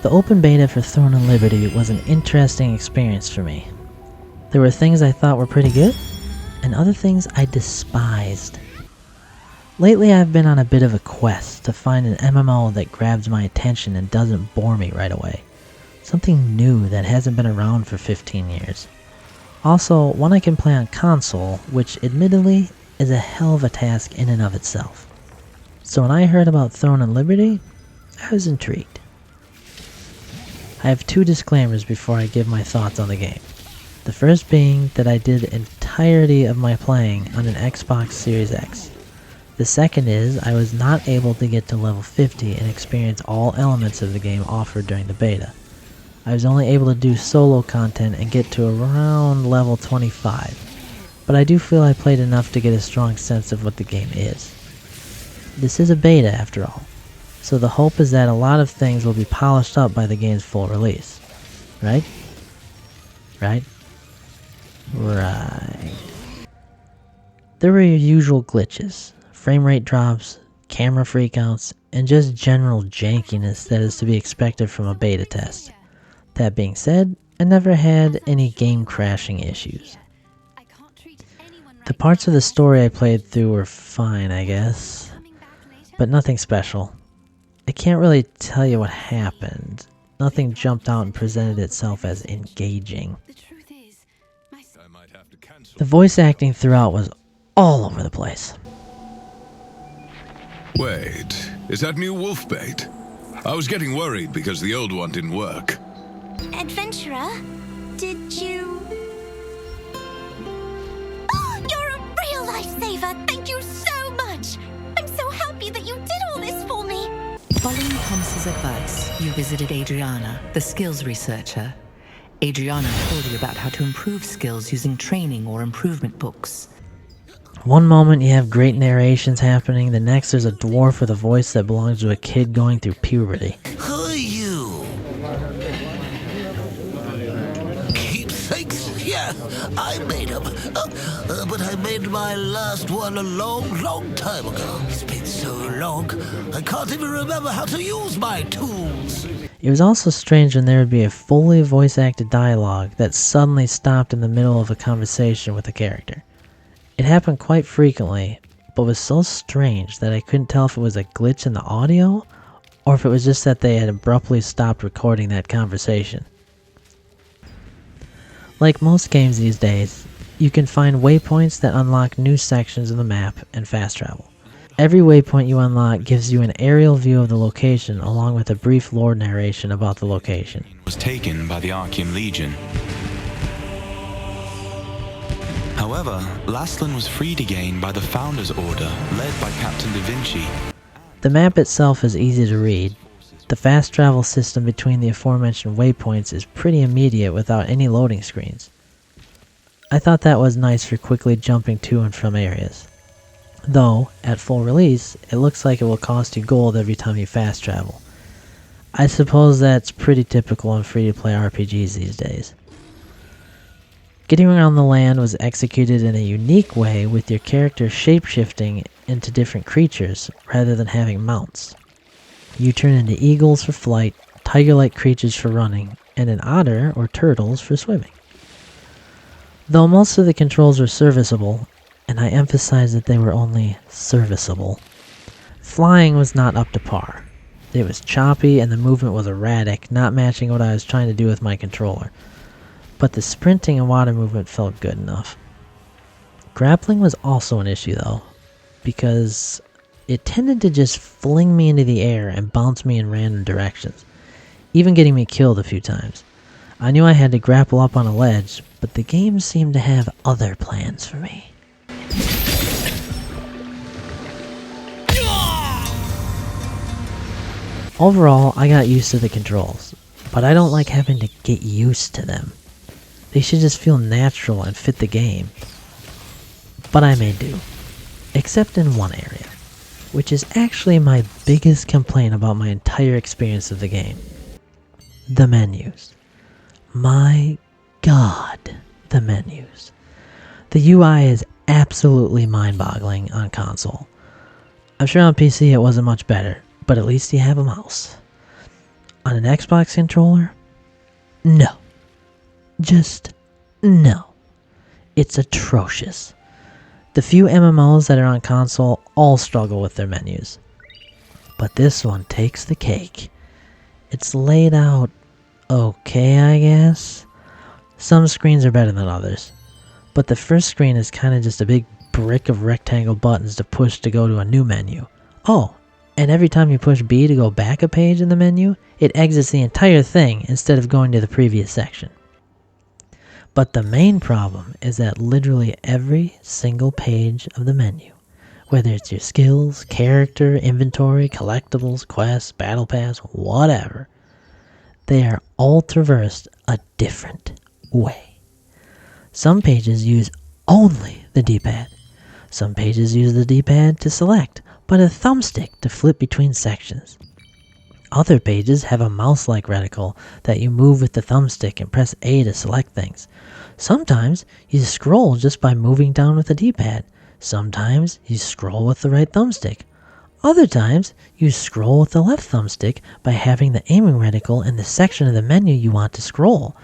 The open beta for Throne and Liberty was an interesting experience for me. There were things I thought were pretty good, and other things I despised. Lately I've been on a bit of a quest to find an MMO that grabs my attention and doesn't bore me right away. Something new that hasn't been around for 15 years. Also, one I can play on console, which admittedly is a hell of a task in and of itself. So when I heard about Throne and Liberty, I was intrigued. I have two disclaimers before I give my thoughts on the game. The first being that I did the entirety of my playing on an Xbox Series X. The second is I was not able to get to level 50 and experience all elements of the game offered during the beta. I was only able to do solo content and get to around level 25, but I do feel I played enough to get a strong sense of what the game is. This is a beta after all, so the hope is that a lot of things will be polished up by the game's full release. Right? Right? Right. There were your usual glitches, frame rate drops, camera freakouts, and just general jankiness that is to be expected from a beta test. That being said, I never had any game crashing issues. The parts of the story I played through were fine, I guess, but nothing special. I can't really tell you what happened. Nothing jumped out and presented itself as engaging. The voice acting throughout was all over the place. Wait, is that new wolf bait? I was getting worried because the old one didn't work. Adventurer, did you... Oh, you're a real lifesaver! Thank you so much! I'm so happy that you did all this for me! Following Thomas's advice, you visited Adriana, the skills researcher. Adriana told you about how to improve skills using training or improvement books. One moment you have great narrations happening, the next there's a dwarf with a voice that belongs to a kid going through puberty. Who are you? Keepsakes? Yeah, I made them. But I made my last one a long time ago. It's been so long, I can't even remember how to use my tools. It was also strange when there would be a fully voice-acted dialogue that suddenly stopped in the middle of a conversation with a character. It happened quite frequently, but was so strange that I couldn't tell if it was a glitch in the audio, or if it was just that they had abruptly stopped recording that conversation. Like most games these days, you can find waypoints that unlock new sections of the map and fast travel. Every waypoint you unlock gives you an aerial view of the location along with a brief lore narration about the location. Was taken by the Archean Legion. However, Laslan was freed again by the Founders Order, led by Captain Da Vinci. The map itself is easy to read. The fast travel system between the aforementioned waypoints is pretty immediate without any loading screens. I thought that was nice for quickly jumping to and from areas. Though, at full release, it looks like it will cost you gold every time you fast travel. I suppose that's pretty typical in free-to-play RPGs these days. Getting around the land was executed in a unique way with your character shape-shifting into different creatures rather than having mounts. You turn into eagles for flight, tiger-like creatures for running, and an otter or turtles for swimming. Though most of the controls were serviceable, and I emphasize that they were only serviceable, flying was not up to par. It was choppy and the movement was erratic, not matching what I was trying to do with my controller. But the sprinting and water movement felt good enough. Grappling was also an issue though, because it tended to just fling me into the air and bounce me in random directions, even getting me killed a few times. I knew I had to grapple up on a ledge, but the game seemed to have other plans for me. Overall, I got used to the controls, but I don't like having to get used to them. They should just feel natural and fit the game. But I may do. Except in one area, which is actually my biggest complaint about my entire experience of the game. The menus. My God, the menus. The UI is absolutely mind-boggling on console. I'm sure on PC it wasn't much better, but at least you have a mouse. On an Xbox controller? No. Just no. It's atrocious. The few MMOs that are on console all struggle with their menus. But this one takes the cake. It's laid out okay, I guess. Some screens are better than others. But the first screen is kind of just a big brick of rectangle buttons to push to go to a new menu. Oh, and every time you push B to go back a page in the menu, it exits the entire thing instead of going to the previous section. But the main problem is that literally every single page of the menu, whether it's your skills, character, inventory, collectibles, quests, battle pass, whatever, they are all traversed a different way. Some pages use only the D-pad. Some pages use the D-pad to select, but a thumbstick to flip between sections. Other pages have a mouse-like reticle that you move with the thumbstick and press A to select things. Sometimes you scroll just by moving down with the D-pad. Sometimes you scroll with the right thumbstick. Other times you scroll with the left thumbstick by having the aiming reticle in the section of the menu you want to scroll.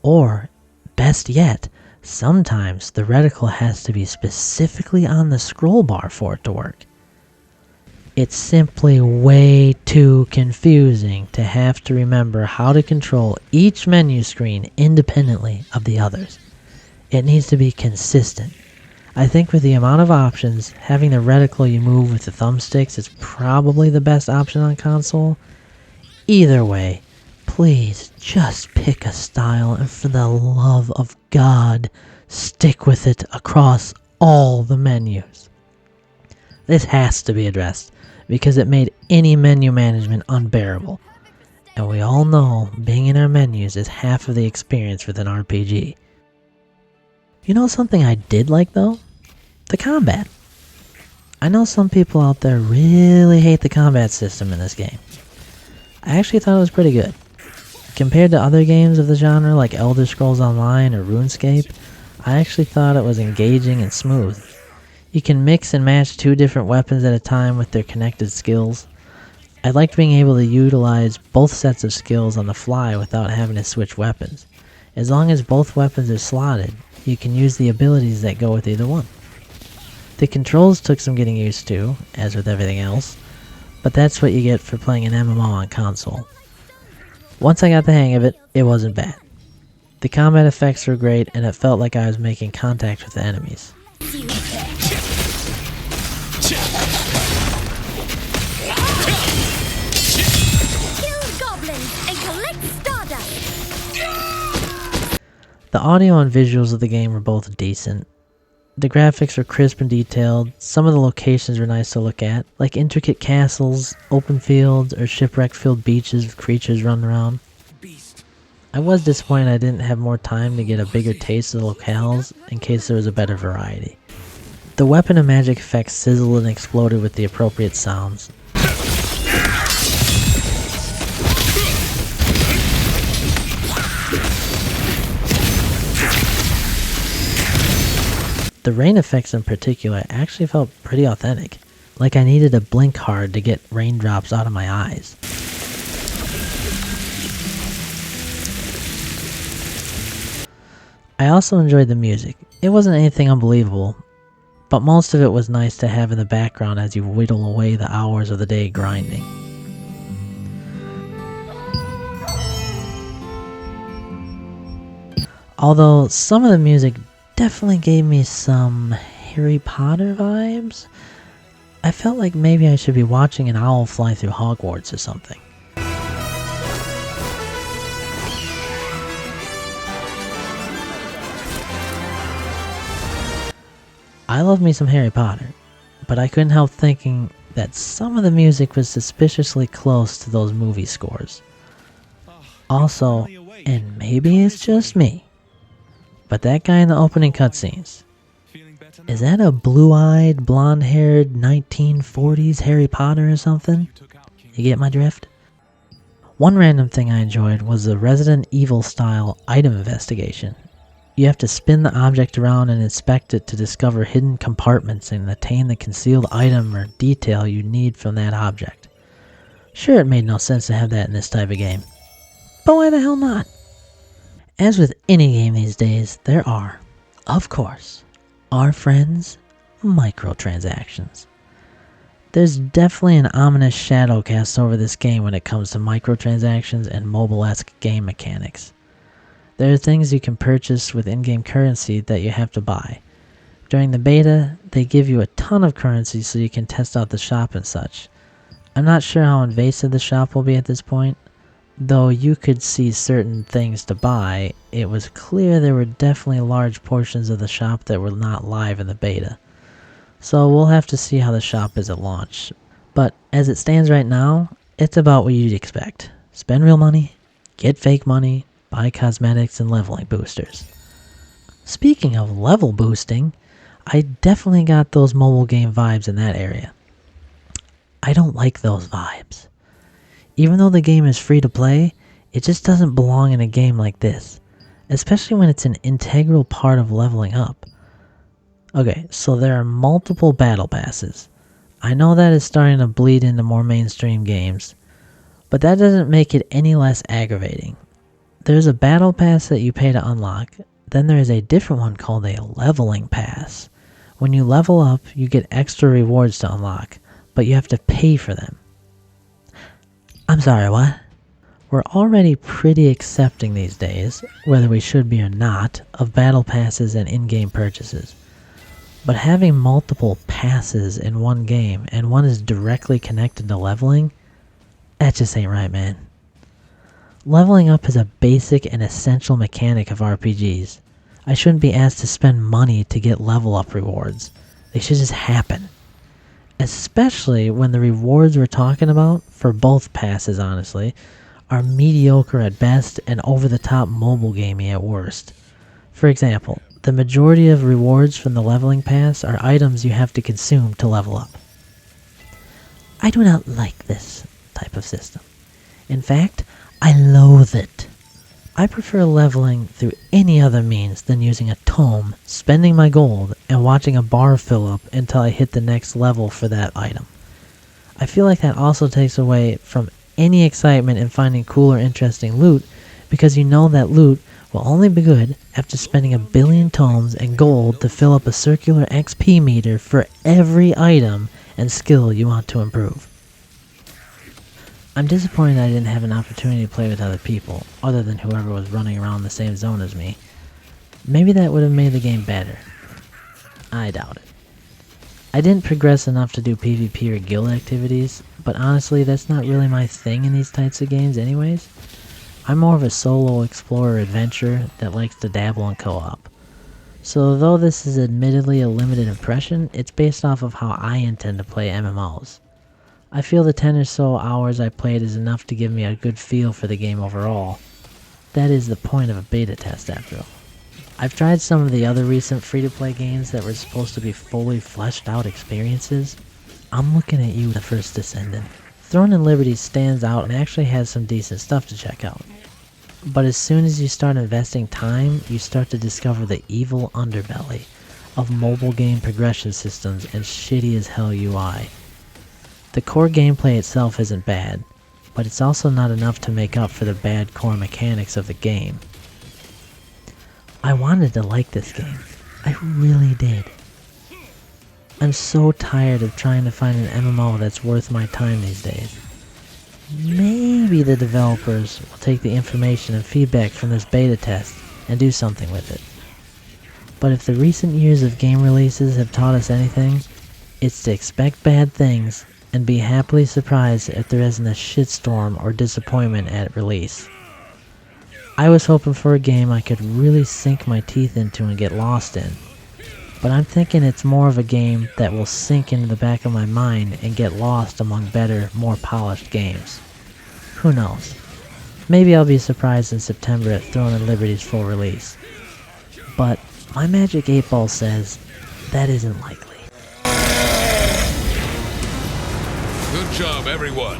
Or, best yet, sometimes the reticle has to be specifically on the scroll bar for it to work. It's simply way too confusing to have to remember how to control each menu screen independently of the others. It needs to be consistent. I think with the amount of options, having the reticle you move with the thumbsticks is probably the best option on console. Either way, please just pick a style and for the love of God, stick with it across all the menus. This has to be addressed because it made any menu management unbearable. And we all know being in our menus is half of the experience with an RPG. You know something I did like though? The combat. I know some people out there really hate the combat system in this game. I actually thought it was pretty good. Compared to other games of the genre like Elder Scrolls Online or RuneScape, I actually thought it was engaging and smooth. You can mix and match two different weapons at a time with their connected skills. I liked being able to utilize both sets of skills on the fly without having to switch weapons. As long as both weapons are slotted, you can use the abilities that go with either one. The controls took some getting used to, as with everything else, but that's what you get for playing an MMO on console. Once I got the hang of it, it wasn't bad. The combat effects were great and it felt like I was making contact with the enemies. The audio and visuals of the game were both decent. The graphics were crisp and detailed. Some of the locations were nice to look at, like intricate castles, open fields, or shipwreck-filled beaches with creatures running around. I was disappointed I didn't have more time to get a bigger taste of the locales in case there was a better variety. The weapon and magic effects sizzled and exploded with the appropriate sounds. The rain effects in particular actually felt pretty authentic, like I needed to blink hard to get raindrops out of my eyes. I also enjoyed the music. It wasn't anything unbelievable, but most of it was nice to have in the background as you whittle away the hours of the day grinding. Although some of the music definitely gave me some Harry Potter vibes, I felt like maybe I should be watching an owl fly through Hogwarts or something. I love me some Harry Potter, but I couldn't help thinking that some of the music was suspiciously close to those movie scores. Also, and maybe it's just me, but that guy in the opening cutscenes, is that a blue-eyed, blonde-haired 1940s Harry Potter or something? You get my drift? One random thing I enjoyed was the Resident Evil style item investigation. You have to spin the object around and inspect it to discover hidden compartments and attain the concealed item or detail you need from that object. Sure, it made no sense to have that in this type of game, but why the hell not? As with any game these days, there are, of course, our friends, microtransactions. There's definitely an ominous shadow cast over this game when it comes to microtransactions and mobile-esque game mechanics. There are things you can purchase with in-game currency that you have to buy. During the beta, they give you a ton of currency so you can test out the shop and such. I'm not sure how invasive the shop will be at this point, though you could see certain things to buy. It was clear there were definitely large portions of the shop that were not live in the beta. So we'll have to see how the shop is at launch. But as it stands right now, it's about what you'd expect. Spend real money, get fake money, buy cosmetics and leveling boosters. Speaking of level boosting, I definitely got those mobile game vibes in that area. I don't like those vibes. Even though the game is free to play, it just doesn't belong in a game like this, especially when it's an integral part of leveling up. Okay, so there are multiple battle passes. I know that is starting to bleed into more mainstream games, but that doesn't make it any less aggravating. There's a battle pass that you pay to unlock, then there is a different one called a leveling pass. When you level up, you get extra rewards to unlock, but you have to pay for them. I'm sorry, what? We're already pretty accepting these days, whether we should be or not, of battle passes and in-game purchases. But having multiple passes in one game and one is directly connected to leveling, that just ain't right, man. Leveling up is a basic and essential mechanic of RPGs. I shouldn't be asked to spend money to get level up rewards. They should just happen. Especially when the rewards we're talking about, for both passes honestly, are mediocre at best and over-the-top mobile gamey at worst. For example, the majority of rewards from the leveling pass are items you have to consume to level up. I do not like this type of system. In fact, I loathe it. I prefer leveling through any other means than using a tome, spending my gold, and watching a bar fill up until I hit the next level for that item. I feel like that also takes away from any excitement in finding cool or interesting loot, because you know that loot will only be good after spending a billion tomes and gold to fill up a circular XP meter for every item and skill you want to improve. I'm disappointed I didn't have an opportunity to play with other people, other than whoever was running around the same zone as me. Maybe that would have made the game better. I doubt it. I didn't progress enough to do PvP or guild activities, but honestly that's not really my thing in these types of games anyways. I'm more of a solo explorer adventurer that likes to dabble in co-op. So though this is admittedly a limited impression, it's based off of how I intend to play MMOs. I feel the 10 or so hours I played is enough to give me a good feel for the game overall. That is the point of a beta test after all. I've tried some of the other recent free-to-play games that were supposed to be fully fleshed out experiences. I'm looking at you, the first Descendant. Throne and Liberty stands out and actually has some decent stuff to check out. But as soon as you start investing time, you start to discover the evil underbelly of mobile game progression systems and shitty as hell UI. The core gameplay itself isn't bad, but it's also not enough to make up for the bad core mechanics of the game. I wanted to like this game. I really did. I'm so tired of trying to find an MMO that's worth my time these days. Maybe the developers will take the information and feedback from this beta test and do something with it. But if the recent years of game releases have taught us anything, it's to expect bad things and be happily surprised if there isn't a shitstorm or disappointment at release. I was hoping for a game I could really sink my teeth into and get lost in, but I'm thinking it's more of a game that will sink into the back of my mind and get lost among better, more polished games. Who knows? Maybe I'll be surprised in September at Throne and Liberty's full release. But my magic 8 ball says that isn't likely. Good job, everyone.